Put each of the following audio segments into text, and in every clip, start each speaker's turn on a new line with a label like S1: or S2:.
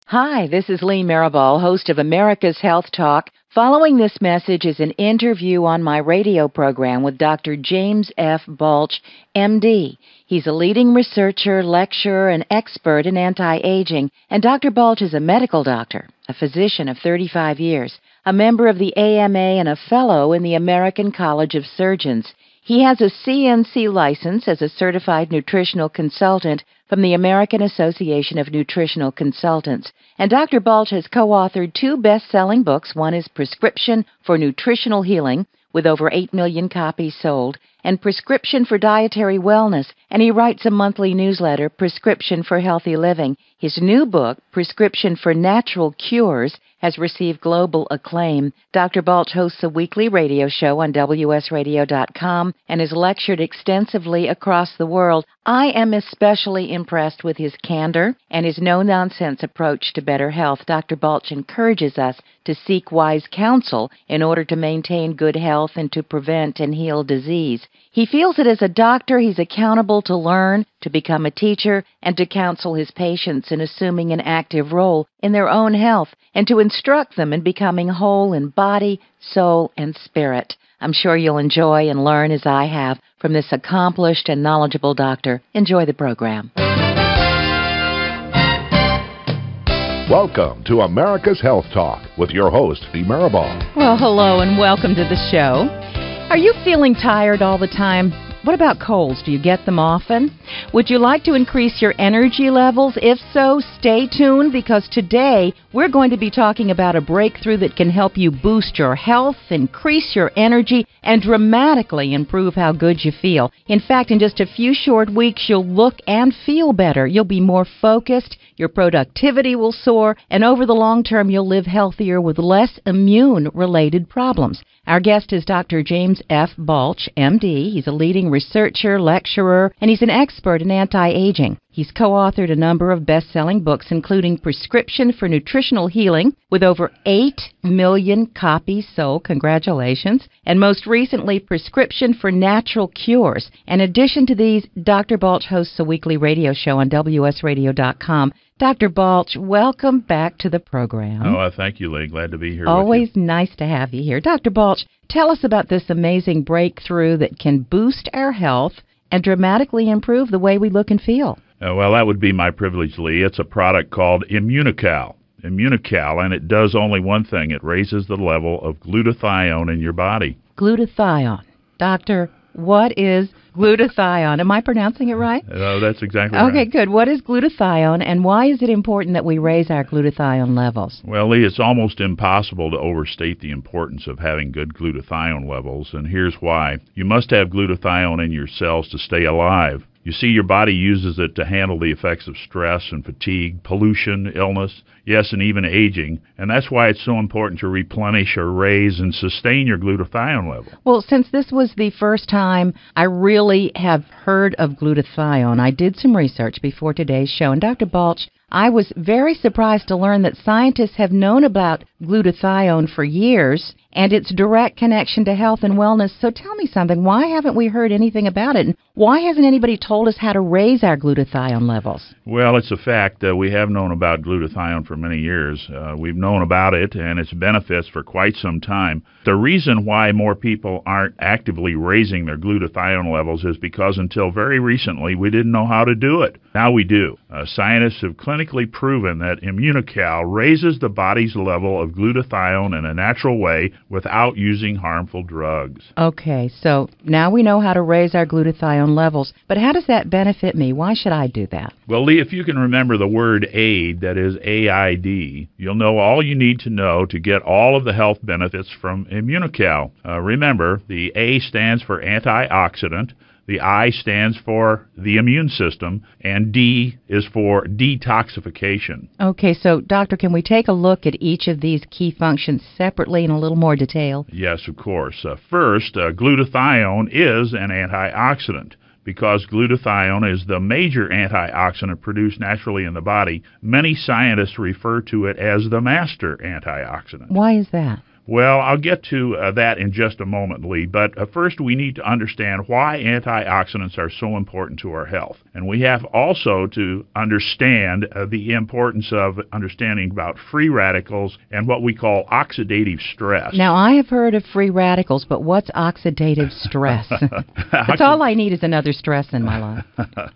S1: Hi, this is Lee Maribal, host of America's Health Talk. Following this message is an interview on my radio program with Dr. James F. Balch, MD. He's a leading researcher, lecturer, and expert in anti-aging, and Dr. Balch is a medical doctor, a physician of 35 years, a member of the AMA, and a fellow in the American College of Surgeons. He has a CNC license as a certified nutritional consultant from the American Association of Nutritional Consultants. And Dr. Balch has co-authored 2 best-selling books. One is Prescription for Nutritional Healing, with over 8 million copies sold, and Prescription for Dietary Wellness, and he writes a monthly newsletter, Prescription for Healthy Living. His new book, Prescription for Natural Cures, has received global acclaim. Dr. Balch hosts a weekly radio show on WSRadio.com and has lectured extensively across the world. I am especially impressed with his candor and his no-nonsense approach to better health. Dr. Balch encourages us to seek wise counsel in order to maintain good health and to prevent and heal disease. He feels that as a doctor, he's accountable to learn, to become a teacher, and to counsel his patients in assuming an active role in their own health and to instruct them in becoming whole in body, soul, and spirit. I'm sure you'll enjoy and learn as I have from this accomplished and knowledgeable doctor. Enjoy the program.
S2: Welcome to America's Health Talk with your host, Lee Maribal.
S1: Well, hello and welcome to the show. Are you feeling tired all the time? What about colds? Do you get them often? Would you like to increase your energy levels? If so, stay tuned because today we're going to be talking about a breakthrough that can help you boost your health, increase your energy, and dramatically improve how good you feel. In fact, in just a few short weeks, you'll look and feel better. You'll be more focused, your productivity will soar, and over the long term, you'll live healthier with less immune-related problems. Our guest is Dr. James F. Balch, MD. He's a leading researcher, lecturer, and he's an expert in anti-aging. He's co-authored a number of best-selling books, including Prescription for Nutritional Healing, with over 8 million copies sold. Congratulations. And most recently, Prescription for Natural Cures. In addition to these, Dr. Balch hosts a weekly radio show on WSRadio.com. Dr. Balch, welcome back to the program.
S3: Oh, thank you, Lee. Glad to be here
S1: Always
S3: with you.
S1: Nice to have you here. Dr. Balch, tell us about this amazing breakthrough that can boost our health and dramatically improve the way we look and feel.
S3: Well, that would be my privilege, Lee. It's a product called Immunocal. Immunocal, and it does only one thing. It raises the level of glutathione in your body.
S1: Glutathione. Doctor, what is glutathione? Am I pronouncing it right?
S3: That's exactly right.
S1: Okay, good. What is glutathione, and why is it important that we raise our glutathione levels?
S3: Well, Lee, it's almost impossible to overstate the importance of having good glutathione levels, and here's why. You must have glutathione in your cells to stay alive. You see, your body uses it to handle the effects of stress and fatigue, pollution, illness, yes, and even aging. And that's why it's so important to replenish or raise and sustain your glutathione level.
S1: Well, since this was the first time I really have heard of glutathione, I did some research before today's show. And Dr. Balch, I was very surprised to learn that scientists have known about glutathione for years and its direct connection to health and wellness. So tell me something. Why haven't we heard anything about it? And why hasn't anybody told us how to raise our glutathione levels?
S3: Well, it's a fact that we have known about glutathione for many years. We've known about it and its benefits for quite some time. The reason why more people aren't actively raising their glutathione levels is because until very recently, we didn't know how to do it. Now we do. Scientists have clinically proven that Immunocal raises the body's level of glutathione in a natural way without using harmful drugs.
S1: Okay, so now we know how to raise our glutathione levels, but how does that benefit me? Why should I do that?
S3: Well, Lee, if you can remember the word AID, that is AID, you'll know all you need to know to get all of the health benefits from Immunocal. Remember, the A stands for antioxidant, the I stands for the immune system, and D is for detoxification.
S1: Okay, so doctor, can we take a look at each of these key functions separately in a little more detail?
S3: Yes, of course. First, glutathione is an antioxidant. Because glutathione is the major antioxidant produced naturally in the body, many scientists refer to it as the master antioxidant.
S1: Why is that?
S3: Well, I'll get to that in just a moment, Lee, but first we need to understand why antioxidants are so important to our health. And we have also to understand the importance of understanding about free radicals and what we call oxidative stress.
S1: Now, I have heard of free radicals, but what's oxidative stress? That's all I need is another stress in my life.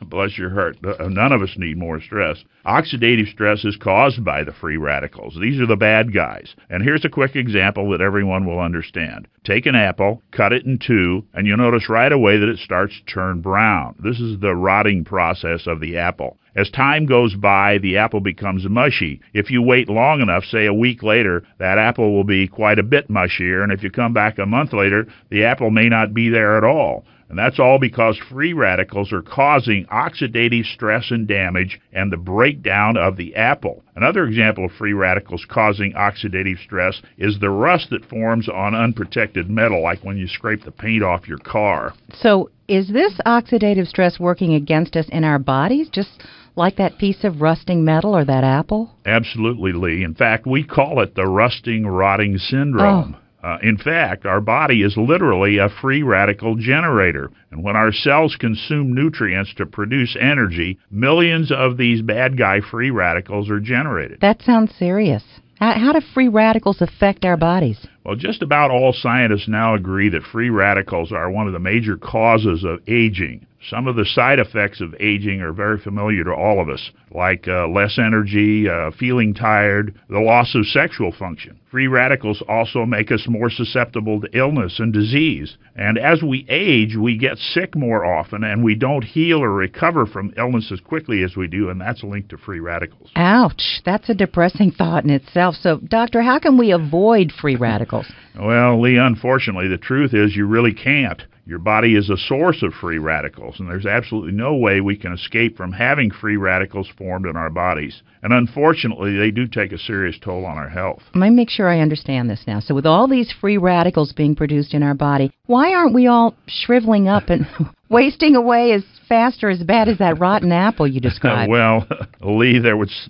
S3: Bless your heart. None of us need more stress. Oxidative stress is caused by the free radicals. These are the bad guys. And here's a quick example that everyone will understand. Take an apple, cut it in two, and you'll notice right away that it starts to turn brown. This is the rotting process of the apple. As time goes by, the apple becomes mushy. If you wait long enough, say a week later, that apple will be quite a bit mushier, and if you come back a month later, the apple may not be there at all. And that's all because free radicals are causing oxidative stress and damage and the breakdown of the apple. Another example of free radicals causing oxidative stress is the rust that forms on unprotected metal, like when you scrape the paint off your car.
S1: So is this oxidative stress working against us in our bodies, just like that piece of rusting metal or that apple?
S3: Absolutely, Lee. In fact, we call it the rusting, rotting syndrome. In fact, our body is literally a free radical generator. And when our cells consume nutrients to produce energy, millions of these bad guy free radicals are generated.
S1: That sounds serious. How do free radicals affect our bodies?
S3: Well, just about all scientists now agree that free radicals are one of the major causes of aging. Some of the side effects of aging are very familiar to all of us, like less energy, feeling tired, the loss of sexual function. Free radicals also make us more susceptible to illness and disease. And as we age, we get sick more often, and we don't heal or recover from illness as quickly as we do, and that's linked to free radicals.
S1: Ouch, that's a depressing thought in itself. So, doctor, how can we avoid free radicals?
S3: Well, Lee, unfortunately, the truth is you really can't. Your body is a source of free radicals, and there's absolutely no way we can escape from having free radicals formed in our bodies. And unfortunately, they do take a serious toll on our health.
S1: Let me make sure I understand this now. So with all these free radicals being produced in our body, why aren't we all shriveling up and wasting away as fast or as bad as that rotten apple you described?
S3: Well, Lee,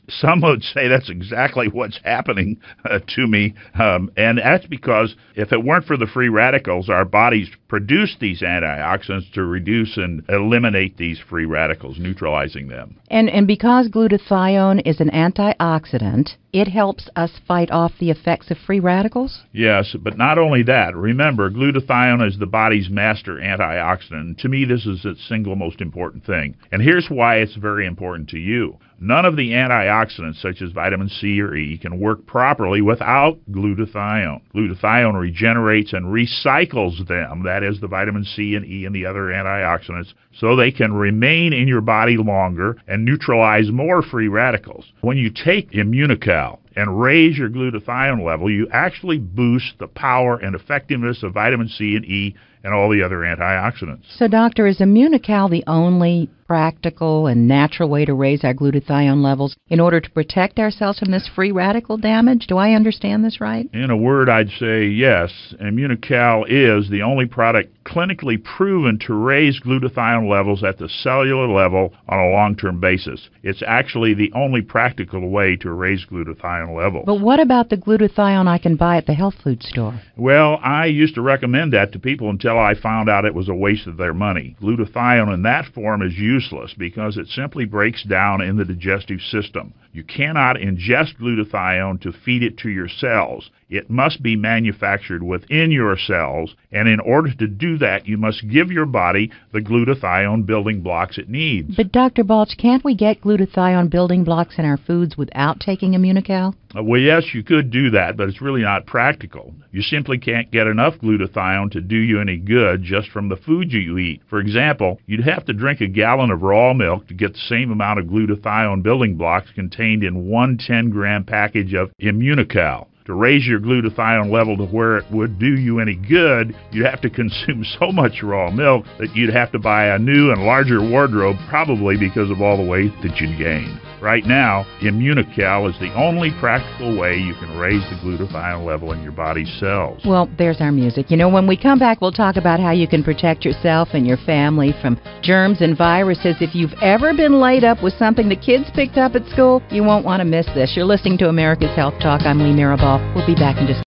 S3: some would say that's exactly what's happening to me. And that's because if it weren't for the free radicals, our bodies produce these antioxidants to reduce and eliminate these free radicals, neutralizing them.
S1: And because glutathione is an antioxidant, it helps us fight off the effects of free radicals?
S3: Yes, but not only that. Remember, glutathione is the body's master antioxidant. To me, this is its single most important thing. And here's why it's very important to you. None of the antioxidants, such as vitamin C or E, can work properly without glutathione. Glutathione regenerates and recycles them, that is, the vitamin C and E and the other antioxidants, so they can remain in your body longer and neutralize more free radicals. When you take Immunocal and raise your glutathione level, you actually boost the power and effectiveness of vitamin C and E and all the other antioxidants.
S1: So, doctor, is Immunocal the only practical and natural way to raise our glutathione levels in order to protect ourselves from this free radical damage? Do I understand this right?
S3: In a word, I'd say yes. Immunocal is the only product clinically proven to raise glutathione levels at the cellular level on a long-term basis. It's actually the only practical way to raise glutathione levels.
S1: But what about the glutathione I can buy at the health food store?
S3: Well, I used to recommend that to people until I found out it was a waste of their money. Glutathione in that form is useless because it simply breaks down in the digestive system. You cannot ingest glutathione to feed it to your cells. It must be manufactured within your cells, and in order to do that, you must give your body the glutathione building blocks it needs.
S1: But Dr. Balch, can't we get glutathione building blocks in our foods without taking Immunocal?
S3: Well, yes, you could do that, but it's really not practical. You simply can't get enough glutathione to do you any good just from the food you eat. For example, you'd have to drink a gallon of raw milk to get the same amount of glutathione building blocks contained in one 10-gram package of Immunocal. To raise your glutathione level to where it would do you any good, you'd have to consume so much raw milk that you'd have to buy a new and larger wardrobe, probably because of all the weight that you'd gain. Right now, Immunocal is the only practical way you can raise the glutathione level in your body's cells.
S1: Well, there's our music. You know, when we come back, we'll talk about how you can protect yourself and your family from germs and viruses. If you've ever been laid up with something the kids picked up at school, you won't want to miss this. You're listening to America's Health Talk. I'm Lee Mirabal. We'll be back in just